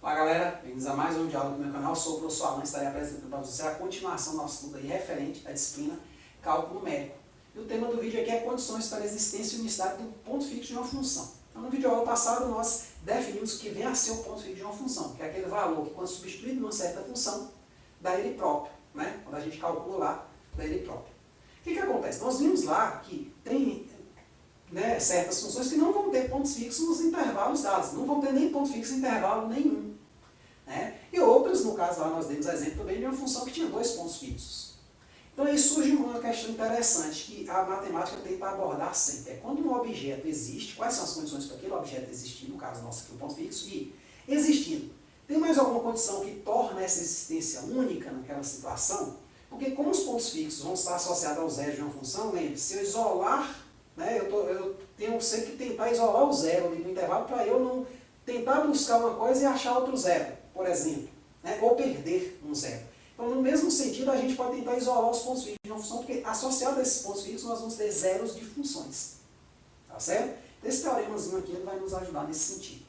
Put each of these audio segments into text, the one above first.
Olá galera, bem-vindos a mais um diálogo do meu canal. Eu sou o professor Alan, estarei apresentando para vocês a continuação do nosso estudo aí referente à disciplina Cálculo Numérico. E o tema do vídeo aqui é condições para a existência e unicidade do ponto fixo de uma função. Então, no vídeo aula passado nós definimos o que vem a ser o ponto fixo de uma função, que é aquele valor que, quando substituído numa certa função, dá ele próprio, né? Quando a gente calcula lá, dá ele próprio. O que acontece? Nós vimos lá que tem certas funções que não vão ter pontos fixos nos intervalos dados, não vão ter nem ponto fixo em intervalo nenhum. E outras, no caso lá nós demos exemplo também de uma função que tinha dois pontos fixos. Então aí surge uma questão interessante que a matemática tenta abordar sempre. É quando um objeto existe, quais são as condições para aquele objeto existir, no caso nosso aqui o ponto fixo, e existindo, tem mais alguma condição que torna essa existência única naquela situação? Porque como os pontos fixos vão estar associados ao zero de uma função, lembre-se, se eu isolar, eu tenho sempre que tentar isolar o zero ali no intervalo para eu não tentar buscar uma coisa e achar outro zero, por exemplo, ou perder um zero. Então, no mesmo sentido, a gente pode tentar isolar os pontos fixos de uma função, porque associado a esses pontos fixos nós vamos ter zeros de funções. Tá certo? Esse teoremazinho aqui ele vai nos ajudar nesse sentido.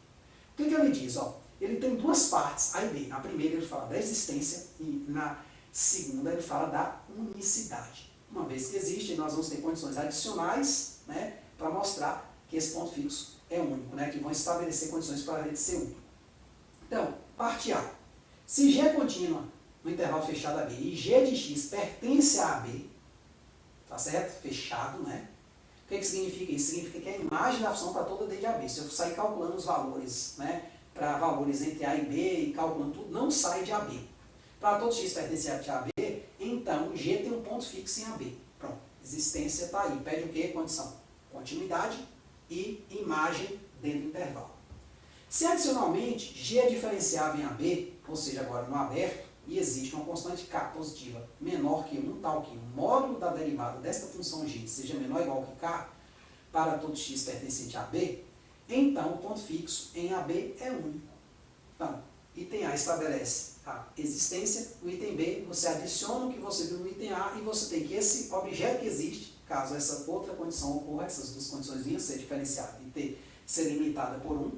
O que ele diz? Ele tem duas partes, A e B. Na primeira ele fala da existência e na segunda ele fala da unicidade. Uma vez que existe, nós vamos ter condições adicionais para mostrar que esse ponto fixo é único, que vão estabelecer condições para ele ser único. Então, parte A. Se G é contínua no intervalo fechado AB e G de X pertence a AB, tá certo? Fechado, O que significa isso? Significa que a imagem da função está toda dentro de AB. Se eu sair calculando os valores, para valores entre A e B e calculando tudo, não sai de AB. Para todo X pertencer a AB, então G tem um ponto fixo em AB. Pronto, existência está aí. Pede o quê? Condição. Continuidade e imagem dentro do intervalo. Se adicionalmente G é diferenciável em AB, ou seja, agora no aberto, e existe uma constante K positiva menor que 1, tal que o módulo da derivada desta função G seja menor ou igual que K, para todo X pertencente a B, então o ponto fixo em AB é único. Então, item A estabelece a existência, no item B você adiciona o que você viu no item A e você tem que esse objeto que existe, caso essa outra condição ocorra, essas duas condições vinham ser diferenciadas e ser limitada por 1,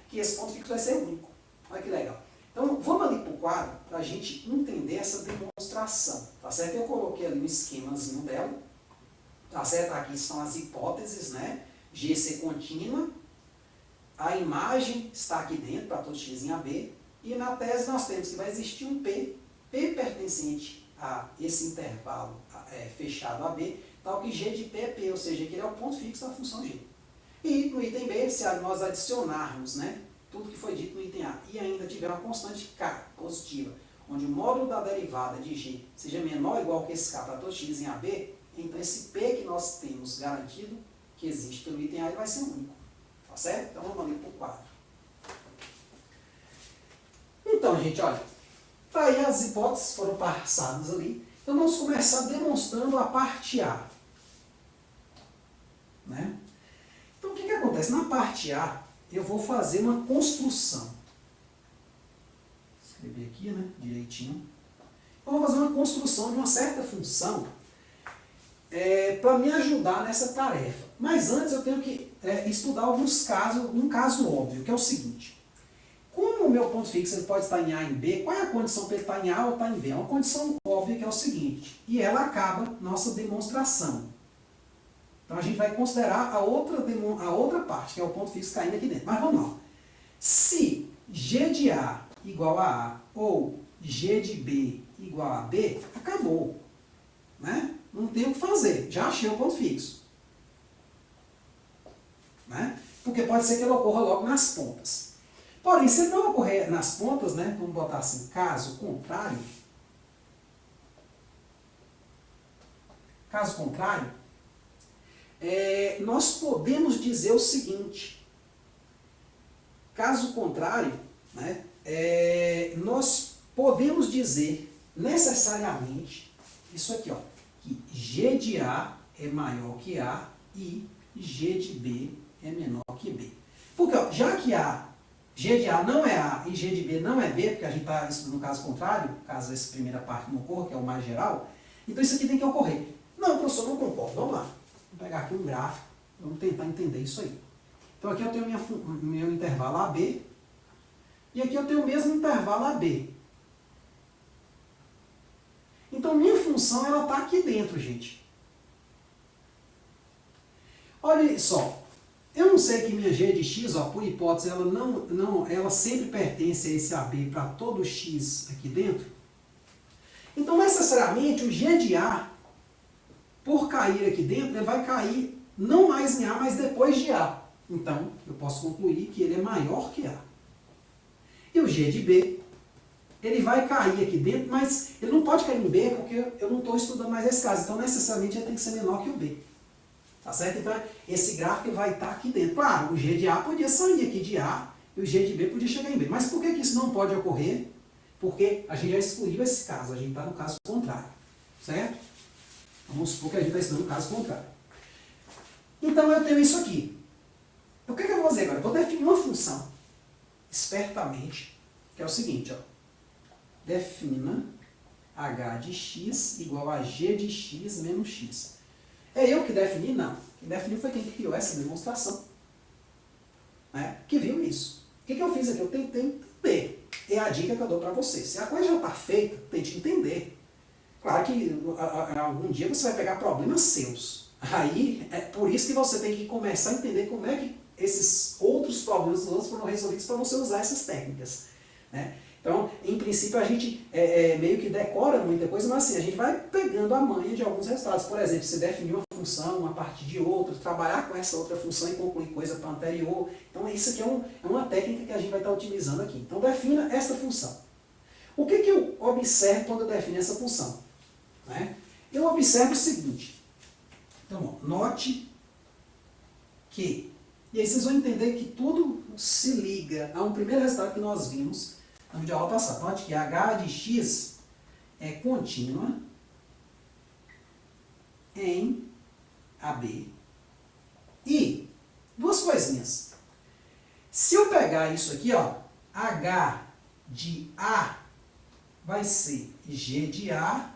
que esse ponto fixo vai ser único. Olha que legal. Então, vamos ali para o quadro para a gente entender essa demonstração, tá certo? Eu coloquei ali um esquemazinho dela, tá certo? Aqui estão as hipóteses, G ser contínua, a imagem está aqui dentro para todo X em AB, e na tese nós temos que vai existir um P pertencente a esse intervalo fechado AB, tal que G de P é P, ou seja, que ele é o ponto fixo da função G. E no item B, se nós adicionarmos tudo que foi dito no item A e ainda tiver uma constante K positiva, onde o módulo da derivada de G seja menor ou igual que esse K para todo X em AB, então esse P que nós temos garantido, que existe pelo item A, ele vai ser único. Tá certo? Então vamos ali para o quadro. Então, gente, olha, aí as hipóteses foram passadas ali. Então vamos começar demonstrando a parte A. Então o que acontece? Na parte A, eu vou fazer uma construção. Vou escrever aqui, direitinho. Eu vou fazer uma construção de uma certa função para me ajudar nessa tarefa. Mas antes eu tenho que estudar alguns casos, um caso óbvio, que é o seguinte. Como o meu ponto fixo ele pode estar em A e em B, qual é a condição para ele estar em A ou estar em B? É uma condição óbvia que é o seguinte, e ela acaba nossa demonstração. Então a gente vai considerar a outra parte, que é o ponto fixo caindo aqui dentro. Mas vamos lá. Se G de A igual a A ou G de B igual a B, acabou. Não tem o que fazer. Já achei o ponto fixo. Porque pode ser que ele ocorra logo nas pontas. Porém, se ele não ocorrer nas pontas, vamos botar assim, caso contrário, nós podemos dizer o seguinte, caso contrário, nós podemos dizer necessariamente isso aqui, que G de A é maior que A e G de B é menor que B. Porque já que G de A não é A e G de B não é B, porque a gente está estudando no caso contrário, caso essa primeira parte não ocorra, que é o mais geral, então isso aqui tem que ocorrer. Não, professor, não concordo. Vamos lá. Vou pegar aqui um gráfico, vamos tentar entender isso aí. Então aqui eu tenho meu intervalo AB, E aqui eu tenho o mesmo intervalo AB. Então, minha função ela está aqui dentro, gente. Olha só. Eu não sei que minha g de x, ó, por hipótese, ela sempre pertence a esse AB para todo x aqui dentro. Então, necessariamente, o g de A, por cair aqui dentro, ele vai cair não mais em A, mas depois de A. Então, eu posso concluir que ele é maior que A. E o g de B, ele vai cair aqui dentro, mas ele não pode cair em B, porque eu não estou estudando mais esse caso. Então, necessariamente, ele tem que ser menor que o B. Tá certo? Então, esse gráfico vai estar aqui dentro. Claro, o g de A podia sair aqui de A e o g de B podia chegar em B. Mas por que isso não pode ocorrer? Porque a gente já excluiu esse caso. A gente está no caso contrário. Certo? Vamos supor que a gente está estudando o caso contrário. Então, eu tenho isso aqui. O que eu vou fazer agora? Eu vou definir uma função espertamente, que é o seguinte, ó. Defina h de x igual a g de x menos x. É eu que defini? Não. Quem definiu foi quem criou essa demonstração. Né? Que viu isso. O que eu fiz aqui? Eu tentei entender. É a dica que eu dou para você. Se a coisa já está feita, tente entender. Claro que algum dia você vai pegar problemas seus. Aí, é por isso que você tem que começar a entender como é que esses outros problemas dos outros foram resolvidos para você usar essas técnicas. Né? Então, em princípio, a gente meio que decora muita coisa, mas assim, a gente vai pegando a manha de alguns resultados. Por exemplo, você definir uma função a partir de outra, trabalhar com essa outra função e concluir coisa para a anterior. Então, isso aqui é uma técnica que a gente vai estar utilizando aqui. Então, defina esta função. O que eu observo quando eu defino essa função? Né? Eu observo o seguinte. Então, ó, note que... E aí vocês vão entender que tudo se liga a um primeiro resultado que nós vimos no vídeo aula passado. Note que h de x é contínua em AB. E, duas coisinhas. Se eu pegar isso aqui, ó, h de A vai ser g de A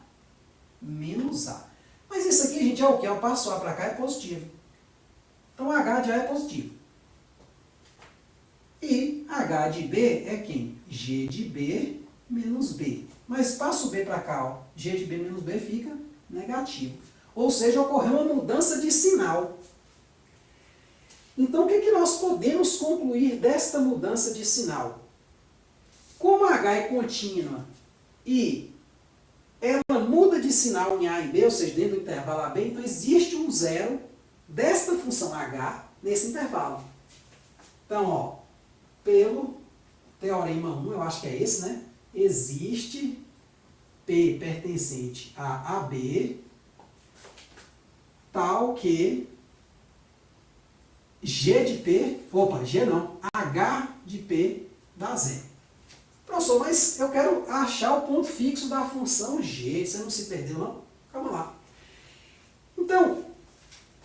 menos A. Mas isso aqui, gente, é o que? Ao passar para cá é positivo. Então, h de A é positivo. E h de B é quem? G de B menos B. Mas passo o B para cá, ó, G de B menos B fica negativo. Ou seja, ocorreu uma mudança de sinal. Então, o que nós podemos concluir desta mudança de sinal? Como a H é contínua e ela muda de sinal em A e B, ou seja, dentro do intervalo AB, então existe um zero desta função H nesse intervalo. Então, ó, pelo teorema 1, eu acho que é esse, né? Existe P pertencente a AB tal que G de P, G não, H de P dá zero. Professor, mas eu quero achar o ponto fixo da função G, você não se perdeu não? Calma lá. Então,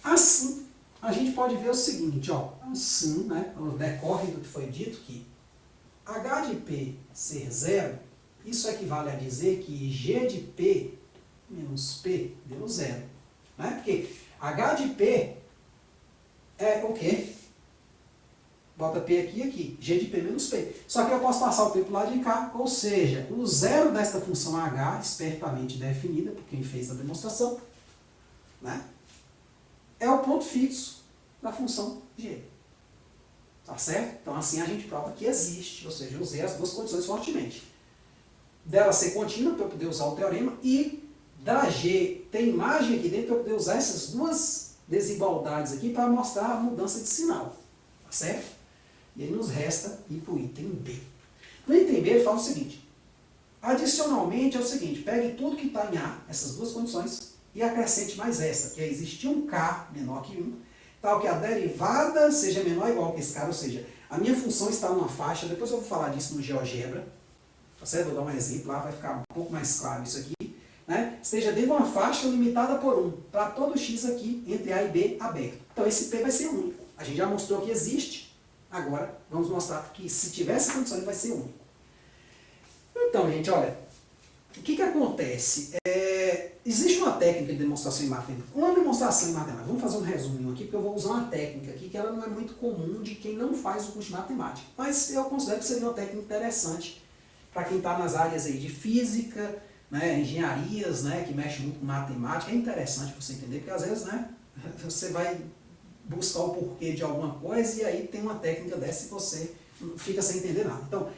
assim, a gente pode ver o seguinte, ó, assim, né, no decorre do que foi dito que H de P ser zero, isso equivale a dizer que G de P menos P deu zero. Né? Porque H de P é o quê? Bota P aqui e aqui. G de P menos P. Só que eu posso passar o P para o lado de cá. Ou seja, o zero desta função H, espertamente definida por quem fez a demonstração, né, é o ponto fixo da função G. Tá certo? Então assim a gente prova que existe. Ou seja, eu usei as duas condições fortemente. Dela ser contínua para eu poder usar o teorema e da G ter imagem aqui dentro para eu poder usar essas duas desigualdades aqui para mostrar a mudança de sinal. Tá certo? E aí nos resta ir para o item B. No item B ele fala o seguinte. Adicionalmente é o seguinte, pegue tudo que está em A, essas duas condições, e acrescente mais essa, que é existir um K menor que 1, tal que a derivada seja menor ou igual que esse cara, ou seja, a minha função está numa faixa, depois eu vou falar disso no GeoGebra, tá certo? Vou dar um exemplo lá, vai ficar um pouco mais claro isso aqui. Né? Esteja dentro de uma faixa limitada por 1, para todo x aqui, entre A e B, aberto. Então esse P vai ser único. A gente já mostrou que existe, agora vamos mostrar que se tiver essa condição ele vai ser único. Então, gente, olha, o que acontece? existe uma técnica de demonstração em matemática. Uma demonstração em matemática, vamos fazer um resuminho aqui, porque eu vou usar uma técnica aqui que ela não é muito comum de quem não faz o curso de matemática. Mas eu considero que seria uma técnica interessante para quem está nas áreas aí de física, né, engenharias, né, que mexe muito com matemática. É interessante você entender, porque às vezes, né, você vai buscar o porquê de alguma coisa e aí tem uma técnica dessa e você fica sem entender nada. Então,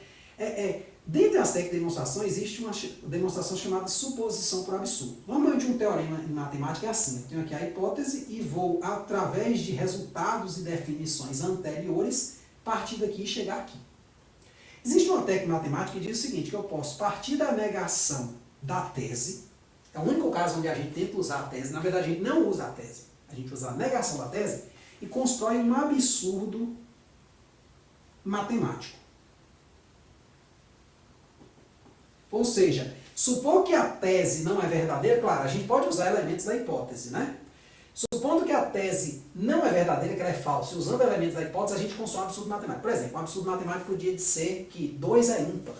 dentre as técnicas de demonstração, existe uma demonstração chamada suposição por absurdo. Normalmente um teorema em matemática é assim: eu tenho aqui a hipótese e vou, através de resultados e definições anteriores, partir daqui e chegar aqui. Existe uma técnica matemática que diz o seguinte, que eu posso partir da negação da tese, é o único caso onde a gente tenta usar a tese, na verdade a gente não usa a tese, a gente usa a negação da tese e constrói um absurdo matemático. Ou seja, supor que a tese não é verdadeira, claro, a gente pode usar elementos da hipótese, né? Supondo que a tese não é verdadeira, que ela é falsa, usando elementos da hipótese, a gente constrói um absurdo matemático. Por exemplo, um absurdo matemático podia dizer que 2 é ímpar,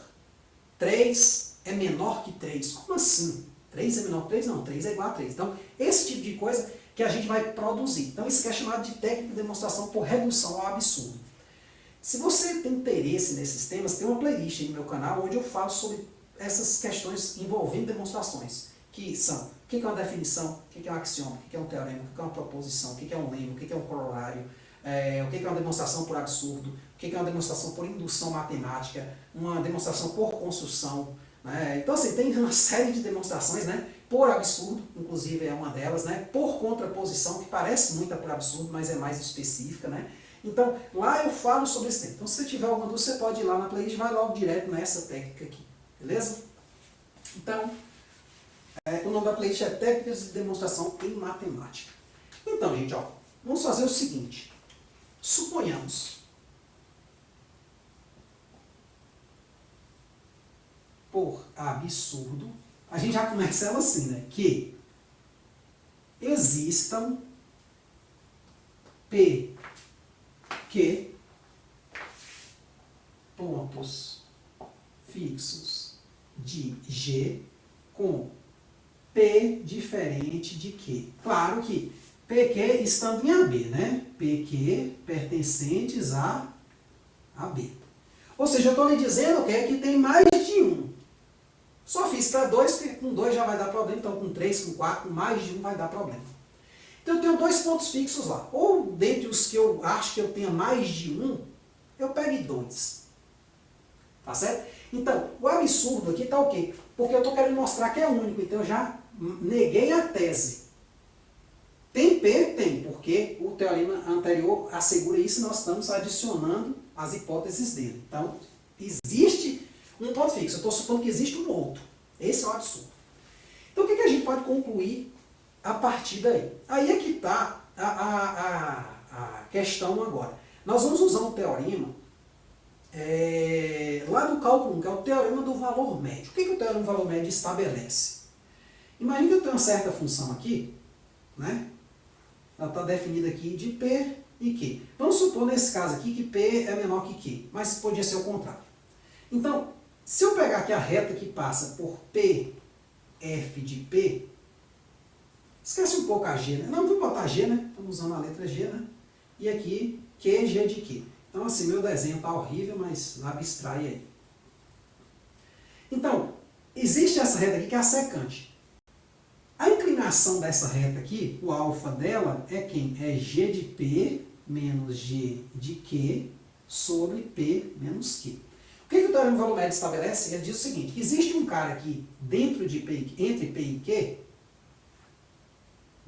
3 é menor que 3. Como assim? 3 é menor que 3? Não, 3 é igual a 3. Então, esse tipo de coisa que a gente vai produzir. Então, isso que é chamado de técnica de demonstração por redução ao absurdo. Se você tem interesse nesses temas, tem uma playlist aí no meu canal onde eu falo sobre essas questões envolvendo demonstrações, que são o que é uma definição, o que é um axioma, o que é um teorema, o que é uma proposição, o que é um lema, o que é um corolário, o que é uma demonstração por absurdo, o que é uma demonstração por indução matemática, uma demonstração por construção. Né? Então, assim, tem uma série de demonstrações, né? Por absurdo, inclusive é uma delas, né? Por contraposição, que parece muito por absurdo, mas é mais específica, né? Então, lá eu falo sobre esse tema. Então, se você tiver alguma dúvida, você pode ir lá na playlist e vai logo direto nessa técnica aqui. Beleza? Então, o nome da playlist é Técnicas de Demonstração em Matemática. Então, gente, ó, vamos fazer o seguinte. Suponhamos, por absurdo, a gente já começa ela assim, né? Que existam P, Q, pontos fixos de G com P diferente de Q. Claro que PQ estando em AB, né? PQ pertencentes a AB. Ou seja, eu estou lhe dizendo que tem mais de um. Só fiz para 2, porque com 2 já vai dar problema, então com 3, com 4, com mais de um vai dar problema. Então eu tenho 2 pontos fixos lá. Ou dentre os que eu acho que eu tenha mais de um, eu pego 2. Tá certo? Então, o absurdo aqui está o quê? Porque eu estou querendo mostrar que é único, então eu já neguei a tese. Tem P? Tem, porque o teorema anterior assegura isso e nós estamos adicionando as hipóteses dele. Então, existe um ponto fixo. Eu estou supondo que existe um outro. Esse é o absurdo. Então, o que a gente pode concluir a partir daí? Aí é que está a questão agora. Nós vamos usar um teorema lá do cálculo 1, que é o teorema do valor médio. O que o teorema do valor médio estabelece? Imagina que eu tenho uma certa função aqui, né? Ela está definida aqui de P e Q. Vamos supor nesse caso aqui que P é menor que Q, mas podia ser o contrário. Então, se eu pegar aqui a reta que passa por P, F de P, esquece um pouco a G, né? Não, vou botar G, né? Estamos usando a letra G, né? E aqui, Q, G de Q. Então, assim, meu desenho está horrível, mas abstrai aí. Então, existe essa reta aqui que é a secante. A inclinação dessa reta aqui, o alfa dela, é quem? É G de P menos G de Q sobre P menos Q. O que o teorema do valor médio estabelece? Ele diz o seguinte, existe um cara aqui dentro de P, entre P e Q,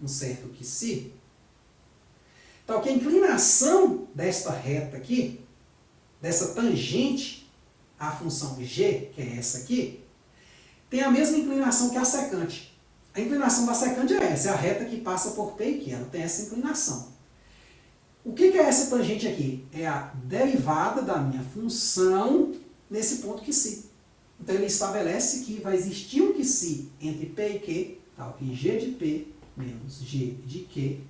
um certo que si, então que a inclinação desta reta aqui, dessa tangente à função G, que é essa aqui, tem a mesma inclinação que a secante. A inclinação da secante é essa, é a reta que passa por P e Q, ela tem essa inclinação. O que é essa tangente aqui? É a derivada da minha função nesse ponto que si. Então ele estabelece que vai existir um que si entre P e Q, tal que G de P menos G de Q,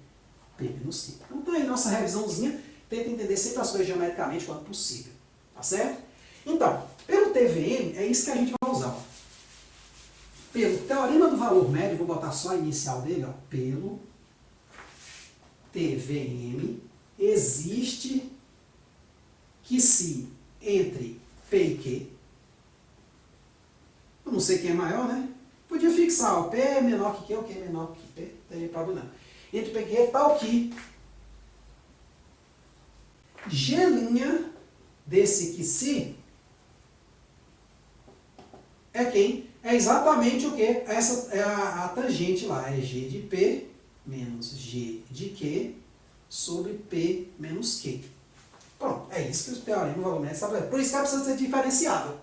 P menos Q. Então aí nossa revisãozinha, tenta entender sempre as coisas geometricamente quando possível. Tá certo? Então, pelo TVM, é isso que a gente vai usar. Pelo teorema do valor médio, vou botar só a inicial dele, ó, pelo TVM, existe que se entre P e Q, eu não sei quem é maior, né? Podia fixar, ó, P é menor que Q, ou Q é menor que P, não tem problema não. Entre P e Q é tal que G' desse que se é quem? É exatamente o que? Essa é a tangente lá, é G de P menos G de Q sobre P menos Q. Pronto, é isso que o teorema do valor médio está fazendo. Por isso que ela precisa ser diferenciável.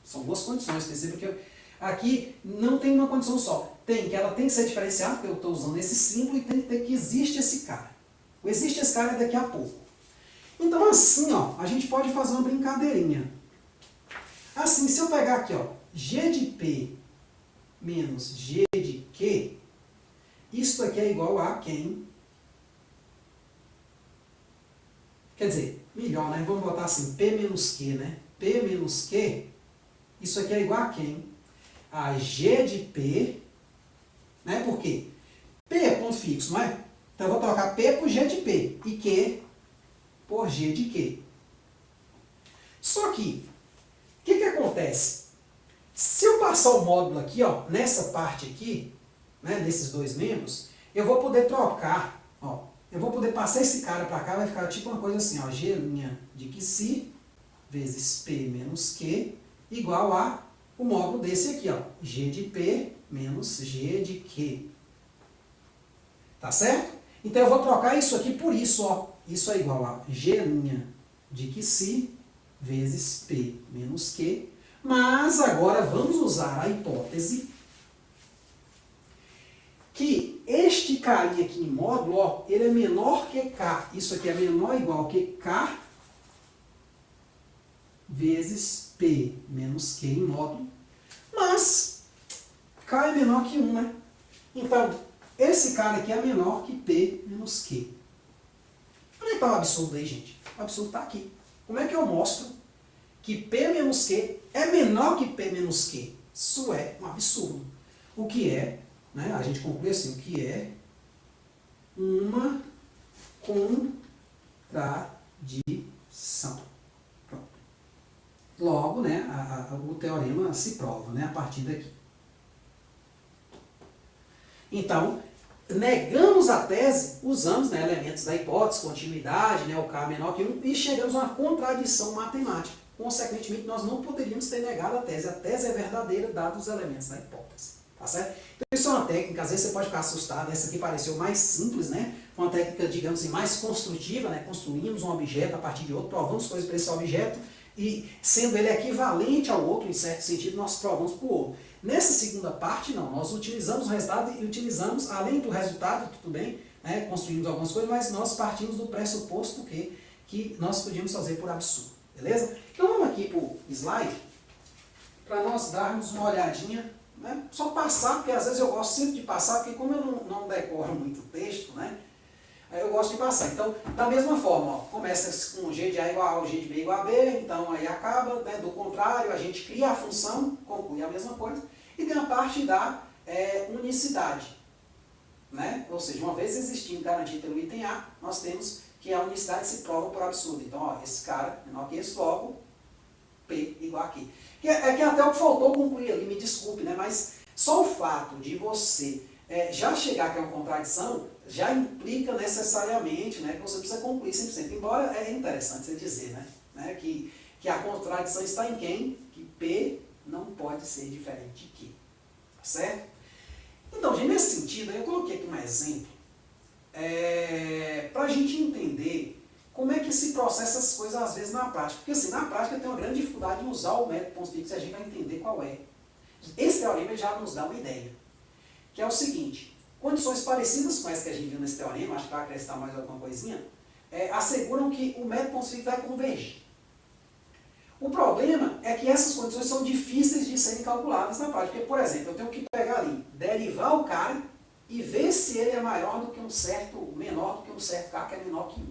São duas condições, perceba que aqui não tem uma condição só. Tem que ela tem que ser diferenciável, porque eu estou usando esse símbolo, e tem que ter que existe esse cara. O existe esse cara é daqui a pouco. Então assim, ó, a gente pode fazer uma brincadeirinha. Assim, se eu pegar aqui, ó, G de P menos G de Q, isso aqui é igual a quem? Quer dizer, melhor, né? Vamos botar assim, P menos Q, né? P menos Q, isso aqui é igual a quem? A G de P, né? Por quê? P é ponto fixo, não é? Então eu vou trocar P por G de P e Q por G de Q. Só que, o que acontece? Se eu passar o módulo aqui, ó, nessa parte aqui, né, nesses dois membros, eu vou poder trocar, ó, eu vou poder passar esse cara para cá, vai ficar tipo uma coisa assim, ó, G' de que se vezes P menos Q igual a o módulo desse aqui, ó, G de P menos G de Q. Tá certo? Então eu vou trocar isso aqui por isso, ó. Isso é igual a G' de que se vezes P menos Q. Mas agora vamos usar a hipótese que este carinha aqui em módulo, ó, ele é menor que K. Isso aqui é menor ou igual que K vezes P menos Q em módulo. Mas K é menor que 1, né? Então, esse cara aqui é menor que P menos Q. Onde está o absurdo aí, gente? O absurdo está aqui. Como é que eu mostro que P menos Q é menor que P menos Q? Isso é um absurdo. O que é, né? A gente conclui assim, o que é uma contradição. Pronto. Logo, né, o teorema se prova, né, a partir daqui. Então, negamos a tese, usamos, né, elementos da hipótese, continuidade, né, o K menor que 1, e chegamos a uma contradição matemática. Consequentemente, nós não poderíamos ter negado a tese. A tese é verdadeira, dados os elementos da hipótese. Tá certo? Então, isso é uma técnica, às vezes você pode ficar assustado, essa aqui pareceu mais simples, né? Uma técnica, digamos assim, mais construtiva, né? Construímos um objeto a partir de outro, provamos coisas para esse objeto, e sendo ele equivalente ao outro, em certo sentido, nós provamos para o outro. Nessa segunda parte, não. Nós utilizamos o resultado e utilizamos, além do resultado, tudo bem, né? Construímos algumas coisas, mas nós partimos do pressuposto que nós podíamos fazer por absurdo. Beleza? Então vamos aqui para o slide, para nós darmos uma olhadinha, né? Só passar, porque às vezes eu gosto sempre de passar, porque como eu não decoro muito texto, né? Aí eu gosto de passar. Então, da mesma forma, ó, começa com G de A igual a A, G de B igual a B, então aí acaba, né? Do contrário, a gente cria a função, conclui a mesma coisa, e tem a parte da unicidade. Né? Ou seja, uma vez existindo garantia pelo item A, nós temos que a unicidade se prova por absurdo. Então, ó, esse cara menor que esse, logo, P igual a Q. Que até o que faltou concluir ali, me desculpe, né? Mas só o fato de você já chegar que é uma contradição, já implica necessariamente, né, que você precisa concluir 100%. Embora é interessante você dizer, né, que a contradição está em quem? Que P não pode ser diferente de Q. Certo? Então, gente, nesse sentido, eu coloquei aqui um exemplo para a gente entender como é que se processa essas coisas às vezes na prática. Porque assim, na prática tem uma grande dificuldade em usar o método pontos fixos e a gente vai entender qual é. Esse teorema já nos dá uma ideia, que é o seguinte: condições parecidas com essa que a gente viu nesse teorema, acho que vai acrescentar mais alguma coisinha, asseguram que o método pontos fixos vai convergir. O problema é que essas condições são difíceis de serem calculadas na prática. Porque, por exemplo, eu tenho que pegar ali, derivar o cara e ver se ele é maior do que um certo, menor do que um certo K que é menor que 1.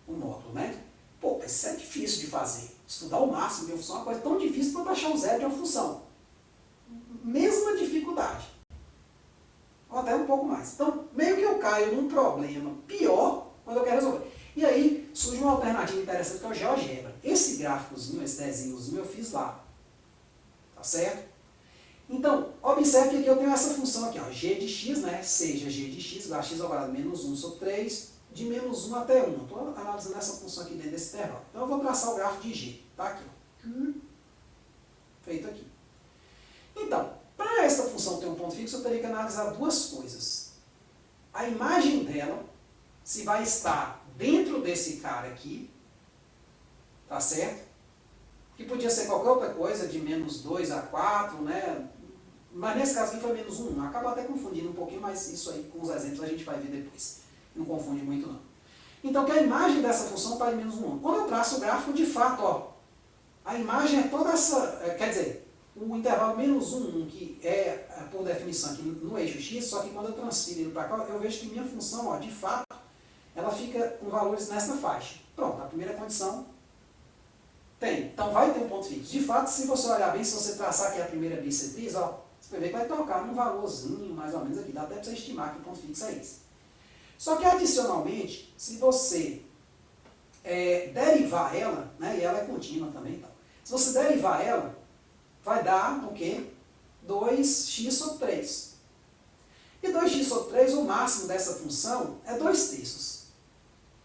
O módulo, né? Pô, isso é difícil de fazer. Estudar o máximo de uma função é uma coisa tão difícil para achar o zero de uma função. mesma dificuldade. Ou até um pouco mais. Então, meio que eu caio num problema pior quando eu quero resolver. E aí, surge uma alternativa interessante que é o GeoGebra. Esse gráficozinho, esse desenhozinho eu fiz lá. Tá certo? Então, observe que aqui eu tenho essa função aqui, ó, g de x, né? Seja g de x igual a x ao quadrado menos 1 sobre 3, de menos 1 até 1. Estou analisando essa função aqui dentro desse intervalo. Então, eu vou traçar o gráfico de g. Tá aqui, ó. Feito aqui. Então, para essa função ter um ponto fixo, eu teria que analisar duas coisas. A imagem dela, se vai estar dentro desse cara aqui, tá certo? Que podia ser qualquer outra coisa, de menos 2 a 4, né? Mas nesse caso aqui foi menos 1. Acaba até confundindo um pouquinho, mas isso aí com os exemplos a gente vai ver depois. Não confunde muito não. Então, que a imagem dessa função está em menos 1. Quando eu traço o gráfico, de fato, ó, a imagem é toda essa, quer dizer, o intervalo menos 1, que é, por definição, aqui no eixo x, só que quando eu transfiro ele para cá, eu vejo que minha função, ó, de fato, ela fica com valores nessa faixa. Pronto, a primeira condição tem. Então vai ter um ponto fixo. De fato, se você olhar bem, se você traçar aqui a primeira bissetriz, ó, você vai ver que vai tocar num valorzinho, mais ou menos aqui. Dá até para você estimar que o ponto fixo é esse. Só que, adicionalmente, se você derivar ela, né, e ela é contínua também, então, se você derivar ela, vai dar o quê? 2x sobre 3. E 2x sobre 3, o máximo dessa função é 2/3.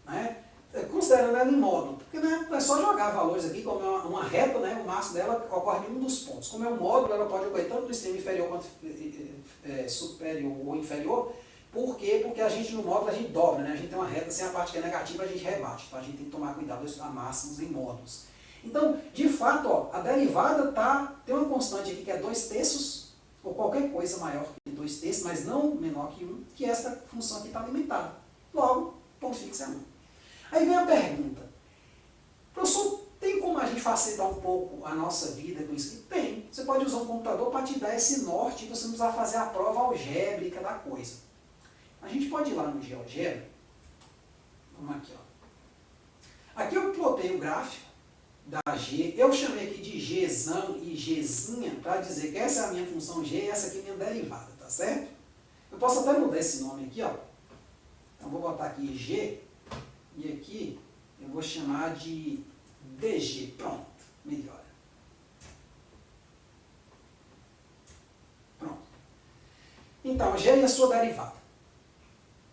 Né? Considerando ela em módulo, porque né, é só jogar valores aqui, como é uma reta, né, o máximo dela ocorre em um dos pontos. Como é um módulo, ela pode ocorrer tanto no extremo inferior quanto superior ou inferior. Por quê? Porque a gente no módulo a gente dobra, né? A gente tem uma reta, sem a parte que é negativa a gente rebate. Então a gente tem que tomar cuidado a máximos em módulos. Então, de fato, ó, a derivada tem uma constante aqui que é 2/3, ou qualquer coisa maior que 2/3, mas não menor que 1, que essa função aqui está limitada. Logo, ponto fixo é 1. Aí vem a pergunta, professor, tem como a gente facilitar um pouco a nossa vida com isso? Tem. Você pode usar um computador para te dar esse norte e você não precisar fazer a prova algébrica da coisa. A gente pode ir lá no GeoGebra. Vamos aqui, ó. Aqui eu plotei o gráfico da G. Eu chamei aqui de Gzão e Gzinha para dizer que essa é a minha função G e essa aqui é a minha derivada, tá certo? Eu posso até mudar esse nome aqui, ó. Então vou botar aqui G e aqui eu vou chamar de DG. Pronto, melhora. Pronto. Então, G é a sua derivada.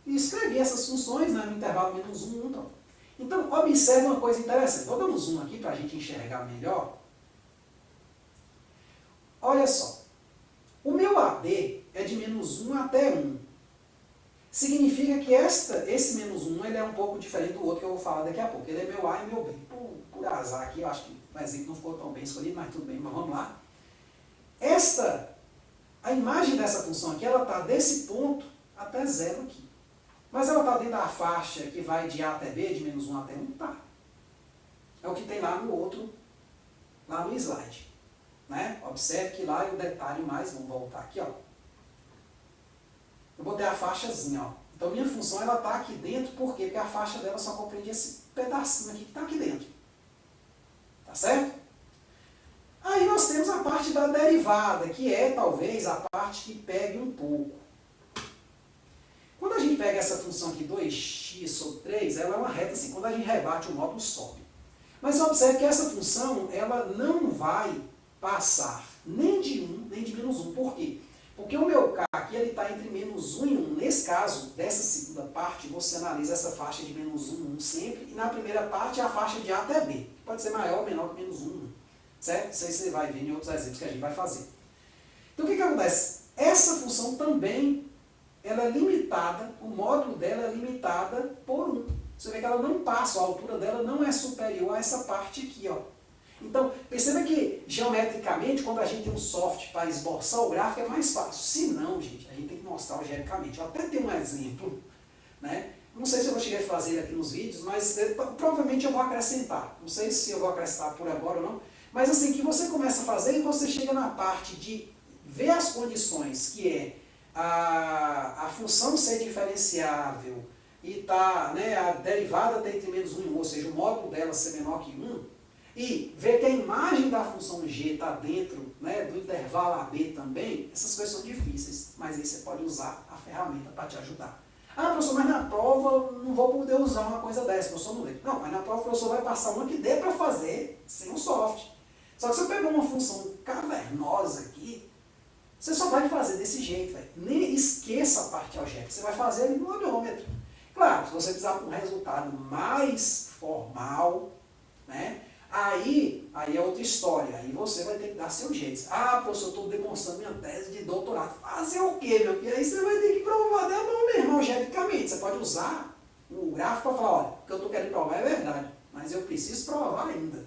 E escrevi essas funções, né, no intervalo menos 1, 1, pronto. Então, observe uma coisa interessante. Vou dar um zoom aqui para a gente enxergar melhor. Olha só. O meu AD é de menos 1 até 1. Significa que esse menos 1 ele é um pouco diferente do outro que eu vou falar daqui a pouco. Ele é meu A e meu B. Por azar aqui, eu acho que o exemplo não ficou tão bem escolhido, mas tudo bem, mas vamos lá. A imagem dessa função aqui, ela está desse ponto até 0 aqui. Mas ela está dentro da faixa que vai de A até B, de menos 1 até 1? Tá. É o que tem lá no outro, lá no slide. Né? Observe que lá é o detalhe mais, vamos voltar aqui, ó. Eu botei a faixazinha, ó. Então minha função ela está aqui dentro, por quê? Porque a faixa dela só compreende esse pedacinho aqui que está aqui dentro. Tá certo? Aí nós temos a parte da derivada, que é talvez a parte que pegue um pouco. Quando a gente pega essa função aqui, 2x sobre 3, ela é uma reta assim, quando a gente rebate o módulo sobe. Mas observe que essa função, ela não vai passar nem de 1, nem de menos 1. Por quê? Porque o meu K aqui está entre menos 1 e 1. Nesse caso, dessa segunda parte, você analisa essa faixa de menos 1, 1 sempre. E na primeira parte, a faixa de A até B. Que pode ser maior ou menor que menos 1, 1. Certo? Isso aí você vai ver em outros exemplos que a gente vai fazer. Então o que acontece? Essa função também ela é limitada, o módulo dela é limitada por 1. Você vê que ela não passa, a altura dela não é superior a essa parte aqui, ó. Então, perceba que, geometricamente, quando a gente tem um software para esboçar o gráfico, é mais fácil. Se não, gente, a gente tem que mostrar algebricamente. Eu até tenho um exemplo, né? Não sei se eu vou chegar a fazer aqui nos vídeos, mas provavelmente eu vou acrescentar. Não sei se eu vou acrescentar por agora ou não. Mas assim, que você começa a fazer e você chega na parte de ver as condições, que é a função ser diferenciável e tá, né, a derivada está entre menos 1 e 1, ou seja, o módulo dela ser menor que 1, e ver que a imagem da função g está dentro, né, do intervalo AB também, essas coisas são difíceis, mas aí você pode usar a ferramenta para te ajudar. Ah, professor, mas na prova não vou poder usar uma coisa dessa, professor não lê. Não, mas na prova o professor vai passar uma que dê para fazer sem o software. Só que se eu pegar uma função cavernosa aqui, você só vai fazer desse jeito, velho. Nem esqueça a parte algébrica, você vai fazer ali no olhômetro. Claro, se você precisar de um resultado mais formal, né? Aí é outra história, aí você vai ter que dar seu jeito. Ah, professor, eu estou demonstrando minha tese de doutorado. Fazer o quê, meu filho? Aí você vai ter que provar da mão mesmo, algebricamente. Você pode usar o gráfico para falar, olha, o que eu estou querendo provar é verdade, mas eu preciso provar ainda.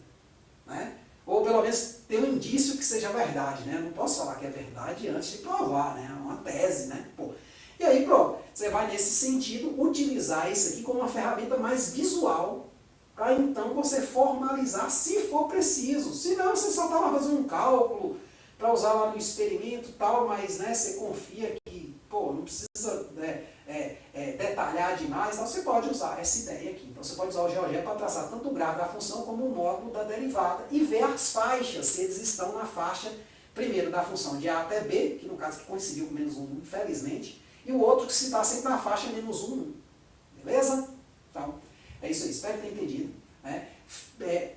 Né? Ou pelo menos ter um indício que seja verdade. Né? Eu não posso falar que é verdade antes de provar, né? É uma tese. Né? Pô. E aí, pronto, você vai nesse sentido utilizar isso aqui como uma ferramenta mais visual, para então você formalizar se for preciso. Se não, você só está lá fazendo um cálculo para usar lá no experimento e tal, mas né, você confia que pô, não precisa detalhar demais, então você pode usar essa ideia aqui. Então você pode usar o GeoGebra para traçar tanto o gráfico da função como o módulo da derivada e ver as faixas, se eles estão na faixa, primeiro da função de A até B, que no caso que coincidiu com menos 1, infelizmente, e o outro que se está sempre na faixa menos 1, 1. Beleza? Então, é isso aí, espero que tenha entendido. Né?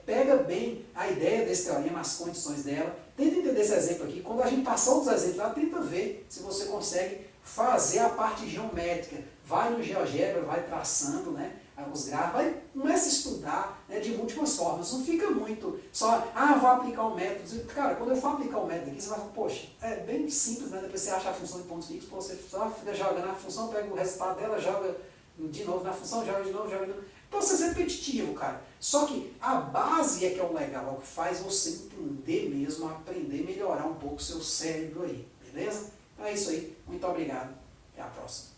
Pega bem a ideia desse teorema, as condições dela, tenta entender esse exemplo aqui. Quando a gente passar outros exemplos lá, tenta ver se você consegue fazer a parte geométrica. Vai no GeoGebra, vai traçando né, os gráficos, começa a estudar né, de múltiplas formas. Não fica muito só, vou aplicar um método. Cara, quando eu for aplicar um método aqui, você vai falar, poxa, é bem simples, né? Depois você acha a função de pontos fixos, você só fica jogando a função, pega o resultado dela, joga de novo na função, joga de novo, joga de novo. Processo repetitivo, cara. Só que a base é que é o legal, é o que faz você entender mesmo, aprender, melhorar um pouco o seu cérebro aí, beleza? Então é isso aí. Muito obrigado. Até a próxima.